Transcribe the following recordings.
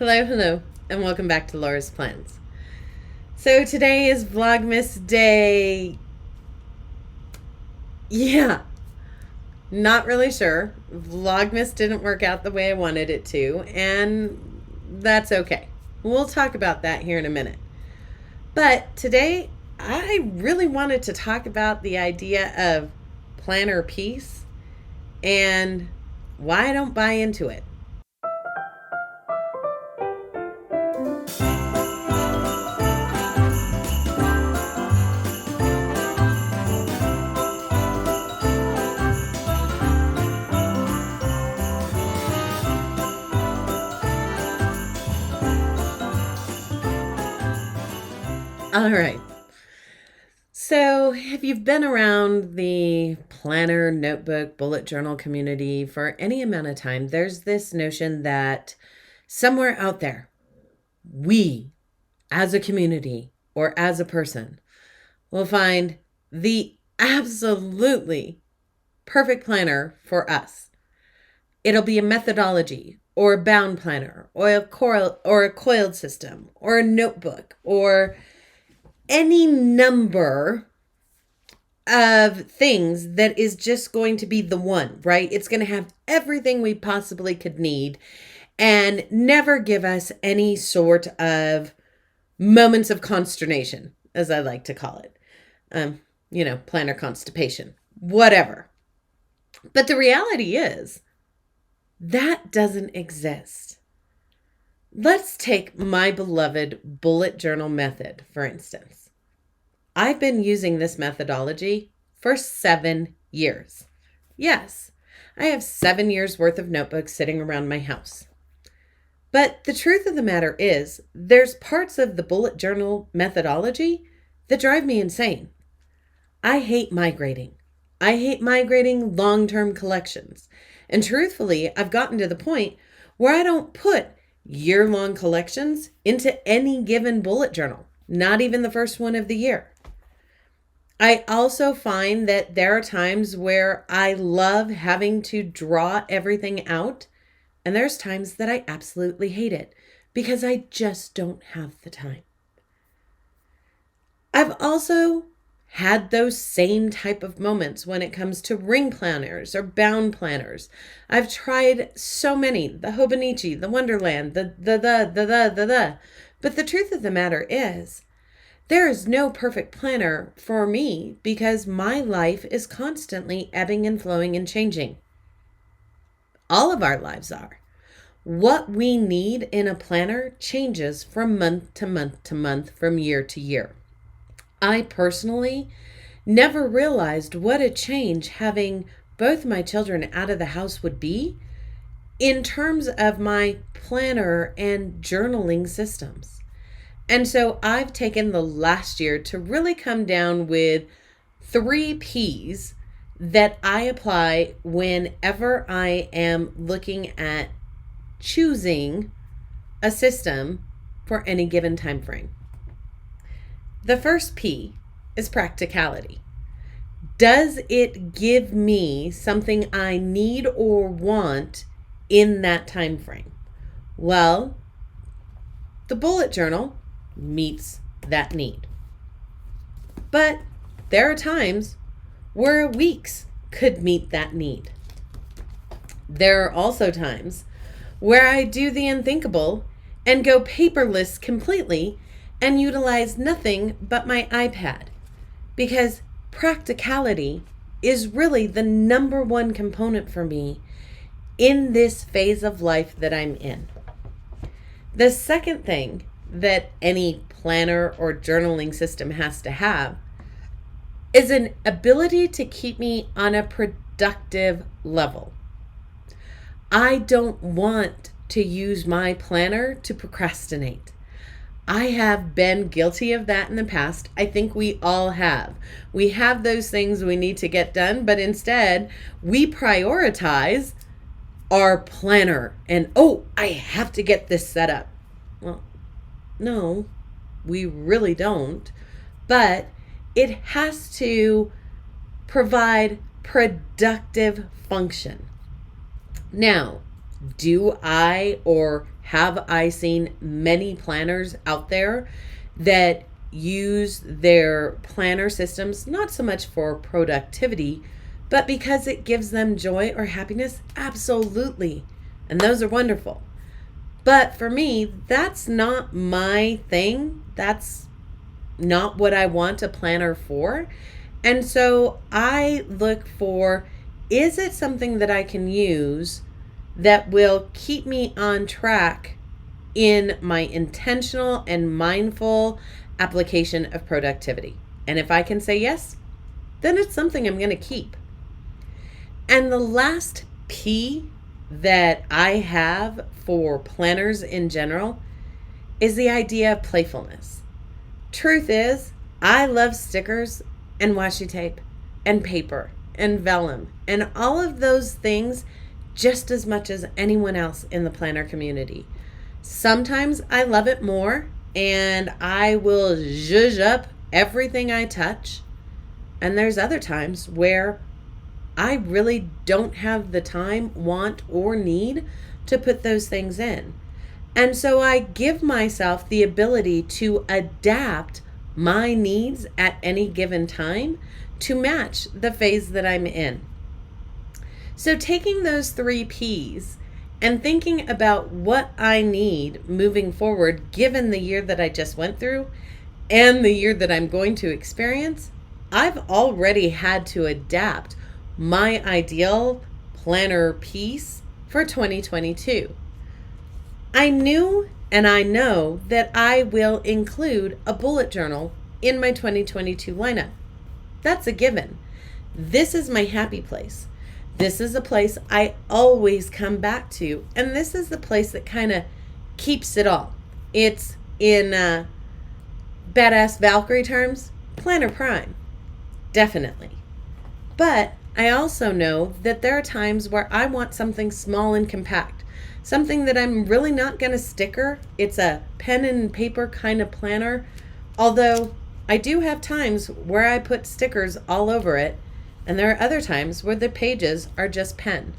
Hello, and welcome back to Lora's Plans. So today is Vlogmas Day. Yeah, not really sure. Vlogmas didn't work out the way I wanted it to, and that's okay. We'll talk about that here in a minute. But today, I really wanted to talk about the idea of planner peace and why I don't buy into it. All right. So, if you've been around the planner, notebook, bullet journal community for any amount of time, there's this notion that somewhere out there, we as a community or as a person will find the absolutely perfect planner for us. It'll be a methodology or a bound planner or a coiled system or a notebook or any number of things that is just going to be the one, right? It's going to have everything we possibly could need and never give us any sort of moments of consternation, as I like to call it. Planner constipation, whatever. But the reality is that doesn't exist. Let's take my beloved bullet journal method, for instance. I've been using this methodology for 7 years. Yes, I have 7 years worth of notebooks sitting around my house. But the truth of the matter is, there's parts of the bullet journal methodology that drive me insane. I hate migrating. I hate migrating long-term collections. And truthfully, I've gotten to the point where I don't put year-long collections into any given bullet journal, not even the first one of the year. I also find that there are times where I love having to draw everything out, and there's times that I absolutely hate it because I just don't have the time. I've also had those same type of moments when it comes to ring planners or bound planners. I've tried so many, the Hobonichi, the Wonderland, the. But the truth of the matter is, there is no perfect planner for me because my life is constantly ebbing and flowing and changing. All of our lives are. What we need in a planner changes from month to month to month, from year to year. I personally never realized what a change having both my children out of the house would be in terms of my planner and journaling systems. And so I've taken the last year to really come down with 3 P's that I apply whenever I am looking at choosing a system for any given time frame. The first P is practicality. Does it give me something I need or want in that time frame? Well, the bullet journal meets that need. But there are times where weeks could meet that need. There are also times where I do the unthinkable and go paperless completely and utilize nothing but my iPad, because practicality is really the number one component for me in this phase of life that I'm in. The second thing that any planner or journaling system has to have is an ability to keep me on a productive level. I don't want to use my planner to procrastinate. I have been guilty of that in the past. I think we all have. We have those things we need to get done, but instead we prioritize our planner and, I have to get this set up. Well, no, we really don't. But it has to provide productive function. Now, Do I or have I seen many planners out there that use their planner systems not so much for productivity, but because it gives them joy or happiness? Absolutely. And those are wonderful. But for me, that's not my thing. That's not what I want a planner for. And so I look for, is it something that I can use that will keep me on track in my intentional and mindful application of productivity? And if I can say yes, then it's something I'm going to keep. And the last P that I have for planners in general is the idea of playfulness. Truth is, I love stickers and washi tape and paper and vellum and all of those things just as much as anyone else in the planner community. Sometimes I love it more and I will zhuzh up everything I touch. And there's other times where I really don't have the time, want, or need to put those things in. And so I give myself the ability to adapt my needs at any given time to match the phase that I'm in. So taking those 3 P's and thinking about what I need moving forward, given the year that I just went through and the year that I'm going to experience, I've already had to adapt my ideal planner piece for 2022. I knew and I know that I will include a bullet journal in my 2022 lineup. That's a given. This is my happy place. This is a place I always come back to, and this is the place that kind of keeps it all. It's in badass Valkyrie terms, planner prime, definitely. But I also know that there are times where I want something small and compact, something that I'm really not going to sticker. It's a pen and paper kind of planner, although I do have times where I put stickers all over it, and there are other times where the pages are just pen.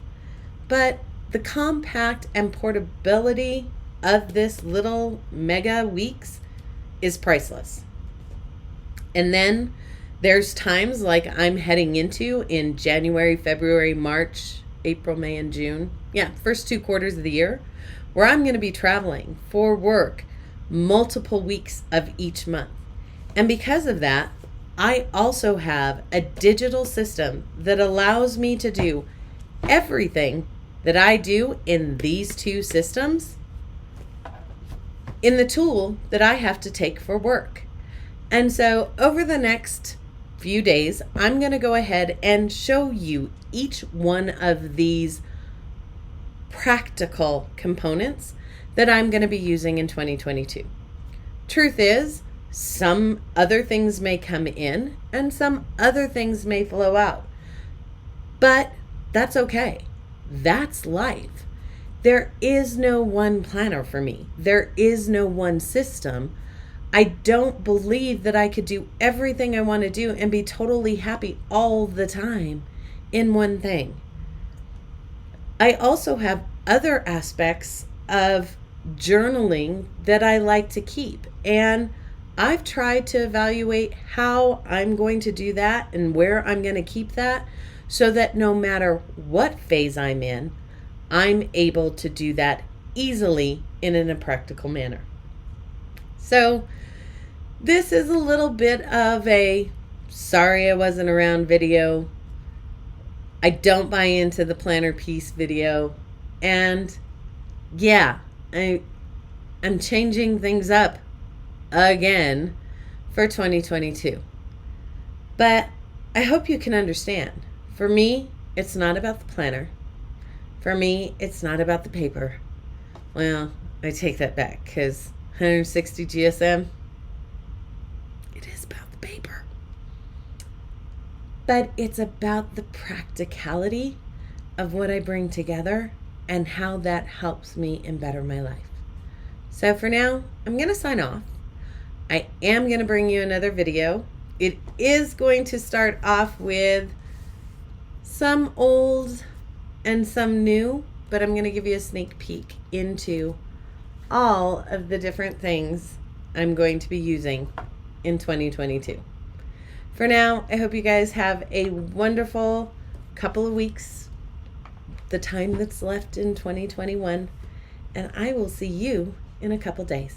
But the compact and portability of this little mega weeks is priceless. And then there's times like I'm heading into in January, February, March, April, May, and June. Yeah, first 2 quarters of the year, where I'm going to be traveling for work multiple weeks of each month. And because of that, I also have a digital system that allows me to do everything that I do in these 2 systems in the tool that I have to take for work. And so over the next few days, I'm going to go ahead and show you each one of these practical components that I'm going to be using in 2022. Truth is, some other things may come in and some other things may flow out. But that's okay. That's life. There is no one planner for me. There is no one system. I don't believe that I could do everything I want to do and be totally happy all the time in one thing. I also have other aspects of journaling that I like to keep, and I've tried to evaluate how I'm going to do that and where I'm going to keep that so that no matter what phase I'm in, I'm able to do that easily and in a practical manner. So this is a little bit of a sorry I wasn't around video. I don't buy into the planner piece video. And yeah, I'm changing things up again for 2022. But I hope you can understand. For me, it's not about the planner. For me, it's not about the paper. Well, I take that back because 160 GSM, it is about the paper. But it's about the practicality of what I bring together and how that helps me and better my life. So for now, I'm going to sign off. I am going to bring you another video. It is going to start off with some old and some new, but I'm going to give you a sneak peek into all of the different things I'm going to be using in 2022. For now, I hope you guys have a wonderful couple of weeks, the time that's left in 2021, and I will see you in a couple days.